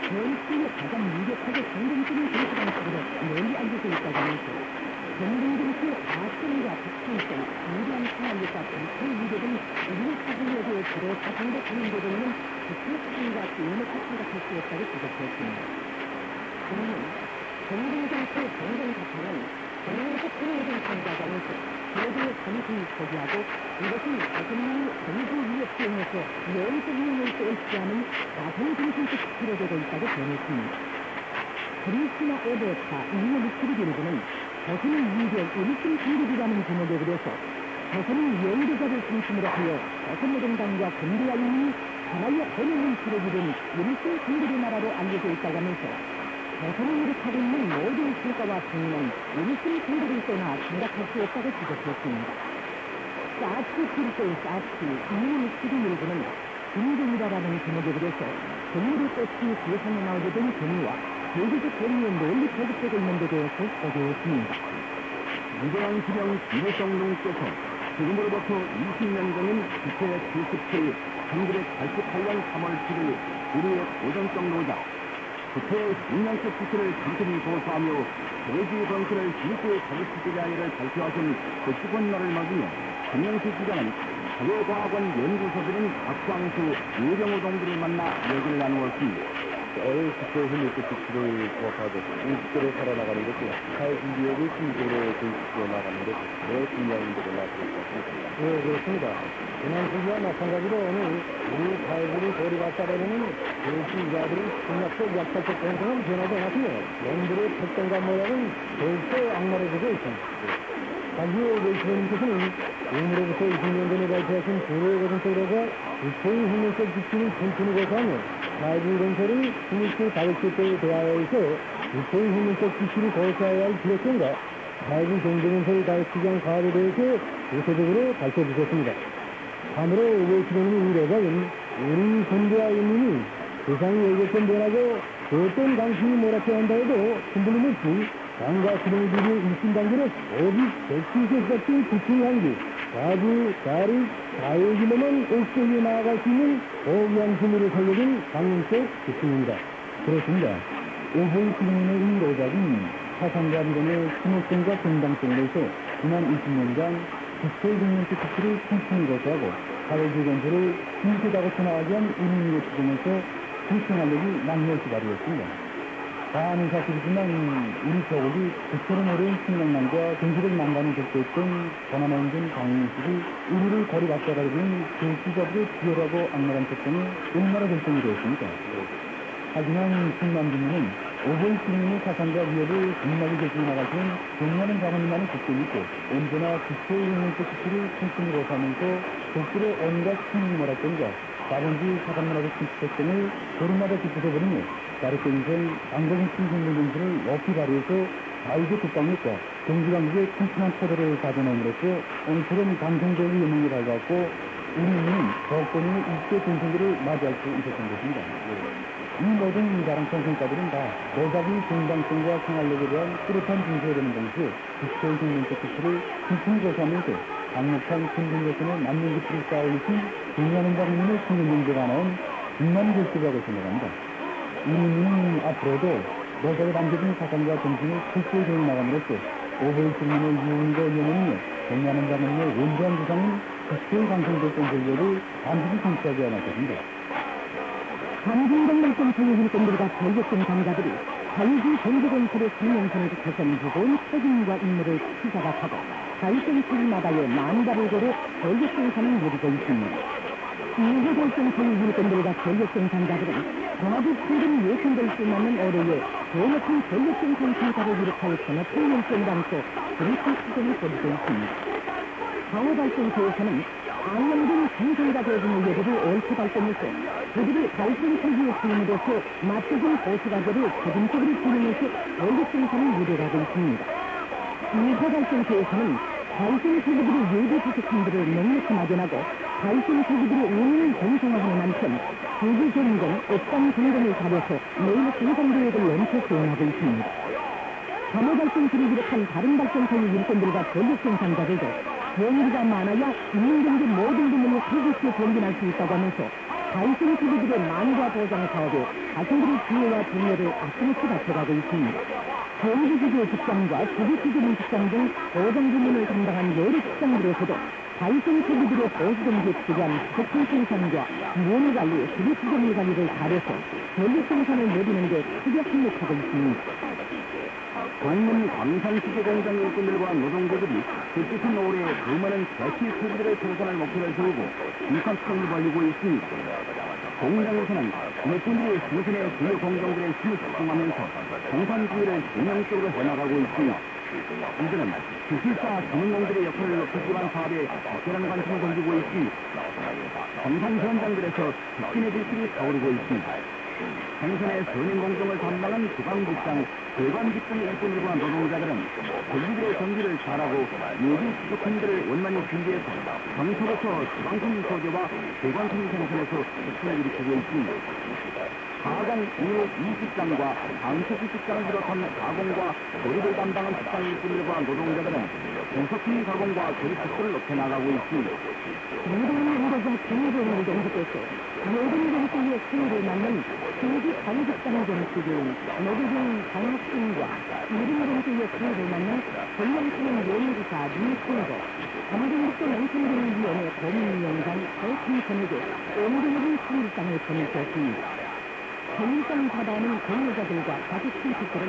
전 세계 가장 유력하게 정정적인 정치라는 식으로 널리 알려져 있다고 하면서 정정정치의 가성과 특성성, 유리한 생활력과 정치 위력은 우리 사회에게 주로 사상으로 진행되고 있는 국제사상과 게임의 사상과 할 수 없다고 지적했습니다. 그러면 정정정치의 정정자체는 정례에서 통일된 참가자로서 제도의 전승을 포기하고 이것은 대통령이 정부 위협 수행해서 내부적인 열쇠를 취하는 가정정신적 필요되고 있다고 전했습니다. 그리스나 에베타, 이노미스리 교류는 조선의 유력 일심 중립이라는 제목에 그려서 조선의 영도자를 중심으로 하여 조선노동당과 근대화인이 하나의 헌혈을 기록이 된 일심 중립의 나라로 알려져 있다고 하면서 조선을 노력하고 있는 모든 성과와 승리는 일심 중립을 떠나 생각할 수 없다고 지적했습니다. 사치 필도의 사치, 이노미스리 일부는 김정일이라는 제목에 그려서 정일의 꽃이 세상에 나오게 된 경위와 세계적 권위에 널리 보급되고 있는 데 대해서 소개했습니다. 무대왕 지령 김일성동께서 지금으로부터 20년 전인 1977, 1988년 3월 7일 우리의 고전적 노자, 국회의 중량적 지시를 간절히 고소하며 대지 건설을 실제 자기시대자 일을 발표하신 그 죽은 날을 맞으며 김영수 기자는 사회과학원 연구소들인 박광수, 유병호 동들을 만나 얘기를 나누었습니다. 어의 국제의 힘을 지키를 부합하고 인식대로 살아나가는 것이 사회준비력을 중심으로 조직시켜 나가는 것이 매우 중요한 일들을 나타낼 것 같습니다. 네, 그렇습니다. 지난 시기와 마찬가지로 오늘 우리 사회들이 고리받다라는 대신자들이 심리학적 약탈적 공성은 변하지 않았으며 영들의 특성과 모양은 더욱더 악랄해지고 있습니다. 단지 외신님께서는 오늘로부터 20년 전에 발표하신 주로의 고전적으로가 국회의 혁명적 지침을 천천히 고사하며 사회주의 건설이 중립적 자격지대에 대하여서 국회의 혁명적 지침을 고사해야 할 필요성과 사회주의 경제건설 가격시장 사업에 대해서 구체적으로 밝혀주셨습니다. 참으로 외신님의 의뢰자는 우리 선대와 인민이 세상이 예고편 변하고 어떤 당신이 몰아쳐야 한다 해도 흔들림 없이 당과 수령들의 일심 단계는 오직 백신세까지 지침한 기 자주, 자리, 자유기능은 옥석에 나아갈 수 있는 오양심으로 살려진 강릉적 지침입니다. 그렇습니다. 오호의 시민의 이 로작은 사상과 미련의 신호성과 정당성으로서 지난 20년간 국제경영적 특수를 충분히 거부하고 사회주의 건설을 힘세다고 전화하기 위한 운명의 추종에서 그 생활력이 낭렬히 발휘했습니다. 다 아는 사실이지만 우리 조국이 그처럼 어려운 식량난과 경제적 난관을 겪었던 고난원전 강인식이 우리를 고리받다가게 된 정치적으로 비열하고 악랄한 특성이 얼마나 결정이 되었습니까? 하지만 신남주민은 오보의 시민의 사상과 위협을 강력하게 결정해 나갈 때는 정리하는 자본만을 붙고 있고 언제나 국제의 혁명적 수치를 충분히 고사하면서 독수로 온갖 신이 몰았던가 자본주의 사상문화적 특성을 거름마다 짚어서버리며 가르쳐인생 안정신 생명정신을 높이 발휘해서 사회적 국방력과 경제강국의 튼튼한 토대를 가져놓음으로써 오늘처럼 감성적인 영향을 가져왔고 우리는 조건의 일제 전쟁들을 맞이할 수 있었던 것입니다. 이 모든 자랑성 성과들은 다 도자기 정당성과 생활력에 대한 뚜렷한 증거가 되는 동시에 국제의 생명적 기술을 튼튼히 조사하면서 강력한 전쟁력선의 남는 기술을 쌓아올리신 중요한 자국민의 신경정제가 나온 중요한 결집이라고 생각합니다. 우리는 앞으로도 노작에 담겨진 사상과 정신을 철저히 배워 나감으로써 오보의 국민의 유언과 영혼이며 정리하는 자국민의 원대한 주상인 국제의 강성적 건설력을 반드시 성취하지 않았습니다. 한국동맹 정책의 일꾼들과 전력된 강자들이 자유주의 경제건설의 생명선을 지켜선 무거운 책임과 임무를 시사각하고 발전체마다의 만가를 고려 전력생산을 누리고 있습니다. 일부발전체의 일꾼들과 전력생산자들은 종합의 충분히 예상될 수 있는 올해에 더 높은 전력생산 성과를 이룩할 전업형 열정당초 정치 시정을 벌이고 있습니다. 강호발전소에서는 안정된 생산과 대중의 예비를 옳게 발전해서 그들이 발전체계의 주인으로서 맞춰진 보수가격을 책임적으로 진행해서 전력생산을 누려가고 있습니다. 일부발전소에서는 발전체계들의 예비 부족함들을 넉넉히 마련하고 발전체계들의 운영을 정상화하는 한편 주기 전공, 업장 점검을 잘해서 매일 생산계획을 멈춰 수행하고 있습니다. 감호발전소를 비롯한 다른 발전소의 일꾼들과 전력생산자들도 연기가 많아야 인민경제 모든 부문을 크게 변경할 수 있다고 하면서 발전체계들의 만과 보장 사업에 자신들의 기회와 동료를 아낌없이 바쳐가고 있습니다. 정규직의 직장과 주기직의 직장 등 보장 부문을 담당한 여러 직장들에서도 발전체계들의 보수적 계획에 대한 부족한 생산과 무언관리, 주기직의 관리를 잘해서 전력생산을 늘리는 데 크게 협력하고 있습니다. 동문 광산시계 공장 일꾼들과 노동자들이 뜻깊은 올해 그 많은 대시 소비들의 생산을 목표로 세우고 인사시장을 벌이고 있습니다. 공장에서는 일꾼들이 생산의 주요 공정들에 힘을 집중하면서 생산주의를 전향적으로 해나가고 있습니다. 이들은 기술사 전문공들의 역할을 높이기 위한 사업에 특별한 관심을 던지고 있습니다. 생산 현장들에서 특진의 빛이 타오르고 있습니다. 생산의 선임 공정을 담당한 주방직장, 대관직장의 일꾼들과 노동자들은 본인들의 전기를 잘하고 예비 부족함들을 원만히 준비해서 정서부터 주방품 소재와 대관품 생산에서 혁신을 일으키고 있습니다. 가공 1, 2직장과 방수기 직장을 비롯한 가공과 조립을 담당한 직장 일꾼들과 노동자들은 부속품 가공과 조립 속도를 높여나가고 있습니다. 노동의 인도자 정의로운 정부께서 모든 정치의 수요를 맞는 중기 단직장의 정치인 노동의 장학생과 이른 정치의 수요를 맞는 전령수는 연구사 민승도 강동북도 농촌동위원회 고민위원장 서충선에게 오늘은 수일장을 보내주었습니다. 전일장 받아오는 공로자들과 가족 친척들은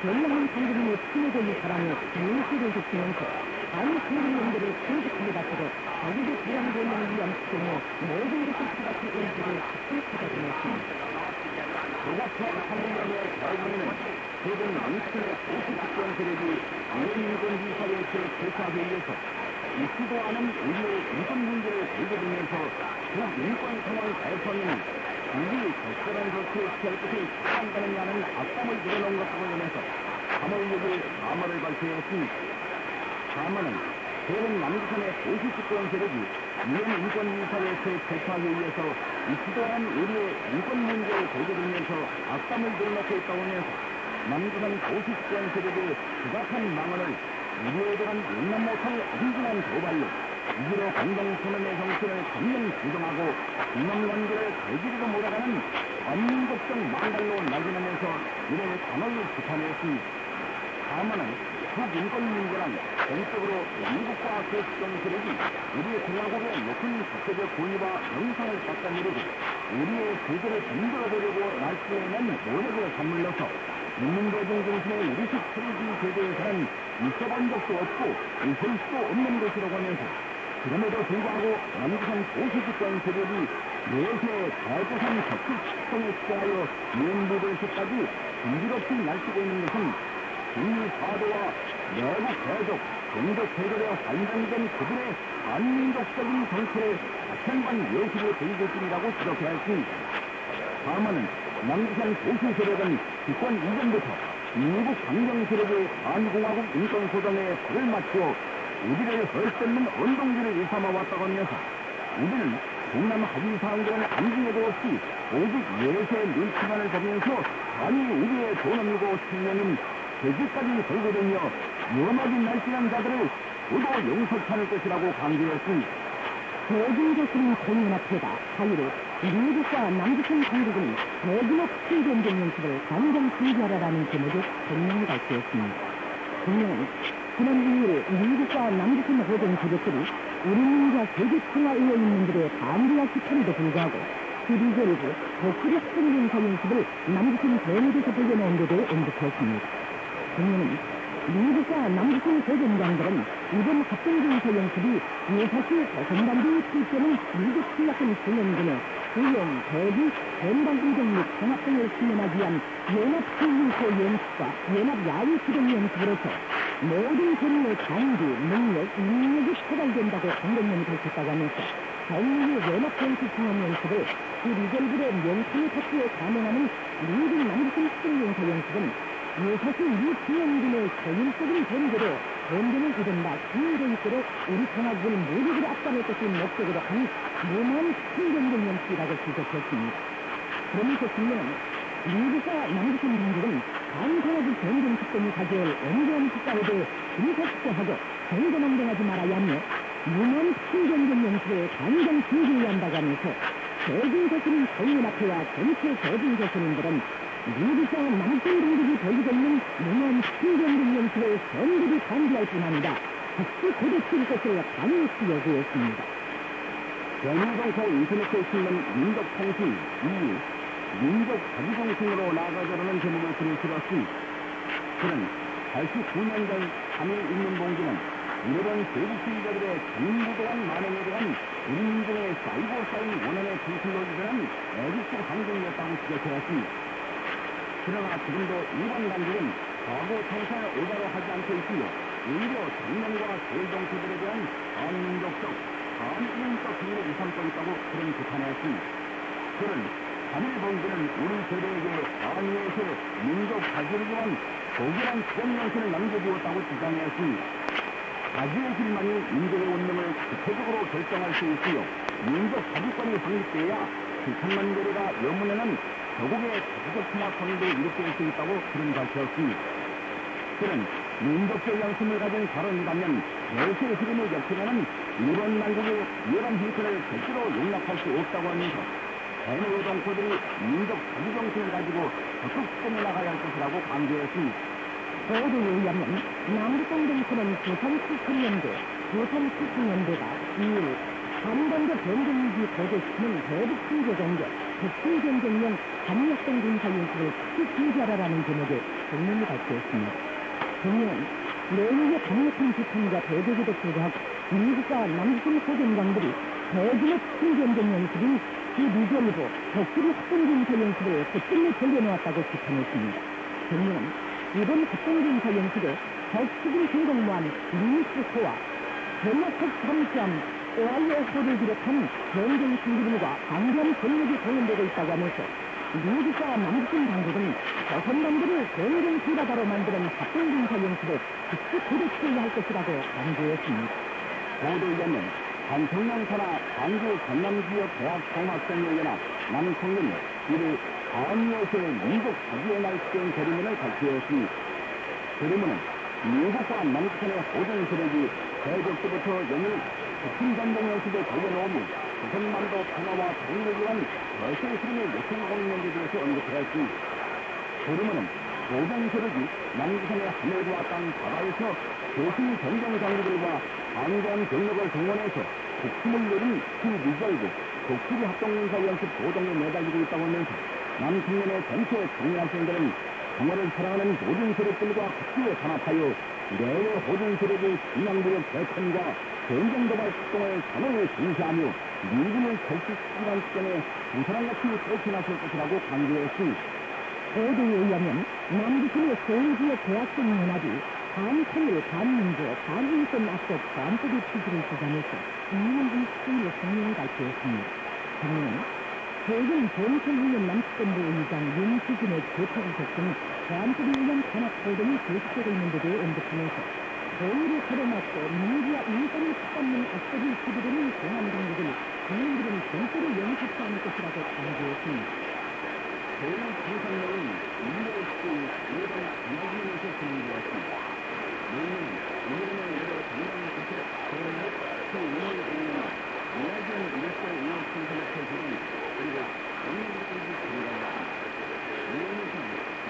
연령한 상금의 친애적인 사랑에 명시를 지키면서 많은 청년들을 충직하게 바치고 자기의 불안전을 위한 수행에 모든 것을 찾아서 일들을 직접 찾아주었습니다. 조각과 한국연의 대부분은 최근 남측의 보수집권 세력이 인권위사회에서 개최하회의에서 있지도 않은 우리의 인권 문제를 들고들면서 그 인권 상황 개선은 우리 적절한 조치를 취할 것이 필요하다느냐는 악담을 들어놓은 것으로 인해서 3월 6일 담화를 발표했습니다. 담화는 최근 남북한의 보수집권 세력이 유엔 인권위사회에서 개최하회의에서 있지도 않은 우리의 인권 문제를 들고들면서 악담을 들어놓고 있다고 하면서 남북한 보수집권 세력의 부각한 망언을 우리에 대한 용납 못할 엄중한 도발로 이기로 공동선언의 정신을 전면 부정하고 인원관계를 대지리로 몰아가는 반민족적 망발로 날리면서 이를 단호히 비판했습니다. 다만은 북인권 문제란 전적으로 미국과 개수정 세력이 우리의 공화국의 높은 국제적 권위와 영상을 깎아내리고 우리의 제도를 흔들어보려고 날씨에는 노력을 선물러서 인민대중 중심의 우리식 체제주의 제도에서는 있어본 적도 없고 있을 수도 없는 것이라고 하면서 그럼에도 불구하고 남북한 보수집권 세력이 내세 대조선 적극 식성에 취하여 유엔부들에서까지 분질없이 날뛰고 있는 것은 국민 사도와 내국 대적, 종족 해결에 환장된 그들의 반민족적인 정체의 자천반 예술의 대기질이라고 지적해야 했습니다. 다만은 남북한 보수 세력은 집권 이전부터 미국 강경 세력의 반공화국 인권 소정에 불을 맞추어 우리를 헐뜯는 언동질을 일삼아왔다고 하면서 우리는 동남 합의 사항들은 안중에도 없이 오직 예세 눈치만을 보면서 감히 우리의 존엄이고 생명인 돼지까지 걸거든요. 위험하게 날뛰는 자들을 모두 용서치 않을 것이라고 강조했습니다. 모든 것은 공연 앞에다 자유로 미국과 남북한 당국은 대규모 충전된 연습을 강경 중지하라라는 제목의 성명을 발표했습니다. 성명은 지난 2일 미국과 남북한 호동 세력들이 우리민과 세계평화의회 인민들의 반대와 비판에도 불구하고 12개월이고 독수리 학생인사 연습을 남부신 대무대에서 벌여놓은 데도 언급했습니다. 정리는 미국과 남부신 대전장들은 이번 합동군사 연습이 유사시 조선반도의 출전은 미국侵略군 중연군의 수용, 대비, 전방공격 및 통합 등을 수면하기 위한 연합훈련소 연습과 연합야외기동 연습으로서 모든 전의 장비, 능력, 인력이 초발된다고 공동연이 밝혔다고 하면서 정리의 연합연습 중앙 연습을 12개월의 명칭의 파트에 감행하는 미국 남부신 학생연사 연습은 유사시 미중연군의 전인적인 전제로 전쟁을 이른바 승리로 있도록 우리 통합을 무력으로 압박할 것을 목적으로 한 무모한 충전적 연습이라고 지적했습니다. 그러면서 승리는 미국과 남부신 당국은 반통합의 전쟁 특권이 가져올 온전한 국가에 대해 인사식고하고 정전운동하지 말아야 하며 무모한 충전적 연습에 강경 중지해야 한다고 하면서 대중조선인 전연합회와 전체 대중조선인들은 미국과 남부신 당국이 벌이고 있는 무모한 충전적 연습을 전부를 반대할 뿐 아니라 즉시 고대칠 것을 강력히 요구했습니다. 대한민국에서 인터넷에 실는 민족통신 2. 민족 자주정신으로 나아가자라는 제목을 글을 실었습니다. 그는 89년 전 3일 인민봉기는 일본 제국주의자들의 전무도한 만행에 대한 우리 민족의 쌓이고 쌓인 원한의 분출로 일어난 애국적 항쟁이었다고 지적해왔습니다. 그러나 지금도 일본 당국은 과거 청사에 오가로 하지 않고 있으며 오히려 장면과 소정체들에 대한 반민족적, 반인민적 행위를 일삼고 있다고 그런 비판했습니다. 그는 3일 봉기는 우리 세대에게 한미에서 민족 자주를 위한 고결한 수정명신을 남겨주었다고 주장했습니다. 자주의 길만이 민족의 운명을 구체적으로 결정할 수 있으며 민족 자주권이 확립돼야 7천만 개가 여문에는 저국의 자주적 통합선도 일으킬 수 있다고 그런 밝혔습니다. 그는 민족적 양심을 가진 발언이라면 열세 흐름을 겹치려는 일본 당국의 이런 행태를 절대로 용납할 수 없다고 하면서 대노 동포들이 민족 자주정신을 가지고 적극 수정해 나가야 할 것이라고 강조했습니다. 보도에 의하면 남북공동체는 1970년대, 1970년대가 2일 한반도 전쟁위기 고조시키는 대북 통제 공격, 북중전쟁용 한역동 군사연습을 특히 중지하라라는 제목의声明을 발표했습니다. 정리는 내국의 강력한 비판과 대적에도 불구하고 미국과 남북한 소전강들이 대규모 북중전쟁 연습인 12개월이고 독수리 합동군사 연습을 끝끝내 벌려놓았다고 비판했습니다. 정리는 이번 합동군사 연습에 적수군 공공무한 미니스코와 전략적 잠시함 오하이오 호를 비롯한 전쟁 승기군과 강경 전력이 동원되고 있다고 하면서 미국과 남북한 당국은 조선반도를 전쟁 불가다로 만드는 합동군사 연습에 즉시 고대치해야 할 것이라고 강조했습니다. 보도에 의하면 한청년 산하 광주 전남지역 대학 총학생연합 남청년 이를 한미에서의 민족 자주의 날 수행 세리머니를 발표했습니다. 세리머니는 미국과 남북한의 호전 세력이 대적 때부터 연일 북중전쟁 연습에 걸려놓으며 조선반도 평화와 통일을 위한 대세의 흐름을 요청하고 있는 데 대해서 언급했습니다. 세리머니는 호전 세력이 남북한의 하늘과 땅 바다에서 대신 전쟁 장비들과 강대한 병력을 동원해서 북침을 내린 미절국 독수리 합동군사 연습 도동에 매달리고 있다고 하면서 남청년의 전체 청년학생들은 평화를 사랑하는 모든 세력들과 같이 단합하여 내외 모든 세력의 진앙무력 대천과 전쟁 도발 활동을 단호히 중시하며 미군을 결집시키는 시점에 부사랑같이 쫓겨나설 것이라고 강조했습니다. 보도에 의하면 남북한의 서울지역 대학생연합이 반통일, 반민주, 반인권 앞서 반법의 취지를 주장해서 2년 27일 성명을 발표했습니다. 정리는 최근 정철훈련 남측본부 의장 윤수진의 재판을 겪은 반법에 의한 탄압 활동이 계속되고 있는 데 대해 언급하면서 서울을 걸어맞고 민주와 인권을 찾는 악법이 시비되는 공안당국을 국민들은 정치를 용납하지 않을 것이라고 강조했습니다. 서울 총선명은 민주의식의 일본 이야기에서 진행되었습니다. 내년은 일본의 여러 당당 주체 서울의 그 운명을 이야기한 일대 의원 총선의 표시는 그리고 국민들까지 참가했습니다. 의원에서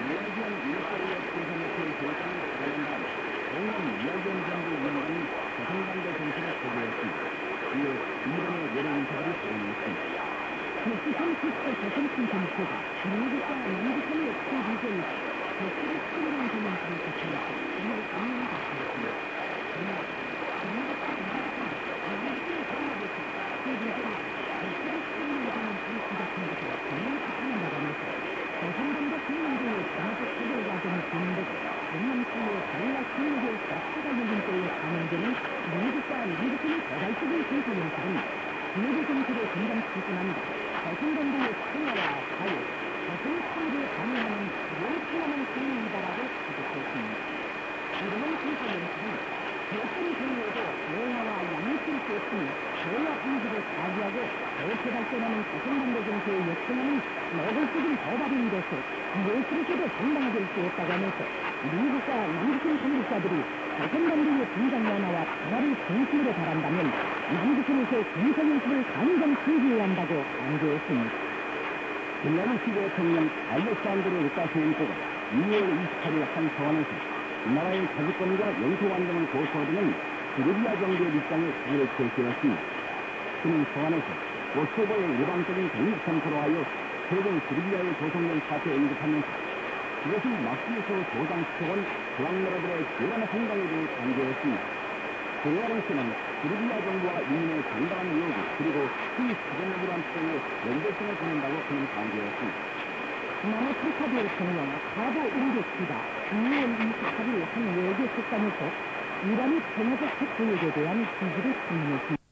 이야기한 일대 의원 총선의 표시를 관련한 공연 이야기한 정부 위원장이 조선반도 정치를 소개했습니다. 이에 일본의 여러 인사들이 발언했습니다. 묵시선 국제 조선통신부가 미국과 남북한의 소비전 적들을 수행하는 경향들을 거쳐서 정말 강력히 바뀌었습니다. 미국의 개발적인 생산에서는 미국 정책의 전담치뿐 아니라 대승정부의 평화와 자유, 대승 통일을 강요하는 명쾌한 행위이다라고 지적했습니다. 이러한 생산에서는 어떤 경우에도 여야와 양립될 수 없으니 여야 방식을 가지하고 그렇게 발전하는 대승정부 정책에 요청하는 노골적인 법안인데서 무엇으로서도 정당화될 수 없다고 하면서 미국과 미국인 정부자들이 대선당국의 분장 완화와 변화를 중심으로 바란다면 미국에서 군사연습을 당장 중지해야 한다고 강조했습니다. 벨라루스 대통령 알렉산드로 루카셴코가 2월 28일 한 서한에서 나라의 자주권과 영토 완전을 고수하려는 세르비아 정부의 입장에 기회를 제시했습니다. 그는 서한에서 코소보의 일방적인 독립 선포로 하여 최근 세르비아의 조성된 사태에 언급하면서 그것을 막기에서 조장시켜온 조항나라들의 대단한 행동에 대해 강조했습니다. 벨라루스는 세르비아 정부와 인민의 정당한 요구 그리고 그 사전적으로한 투쟁에 연대성을 보낸다고 그는 강조했습니다. 남의 프리카드 대통령 카드 인데스가 2월 28일 한 외교 특감에서 이란의 평화적 핵 교역에 대한 지지를 표명했습니다.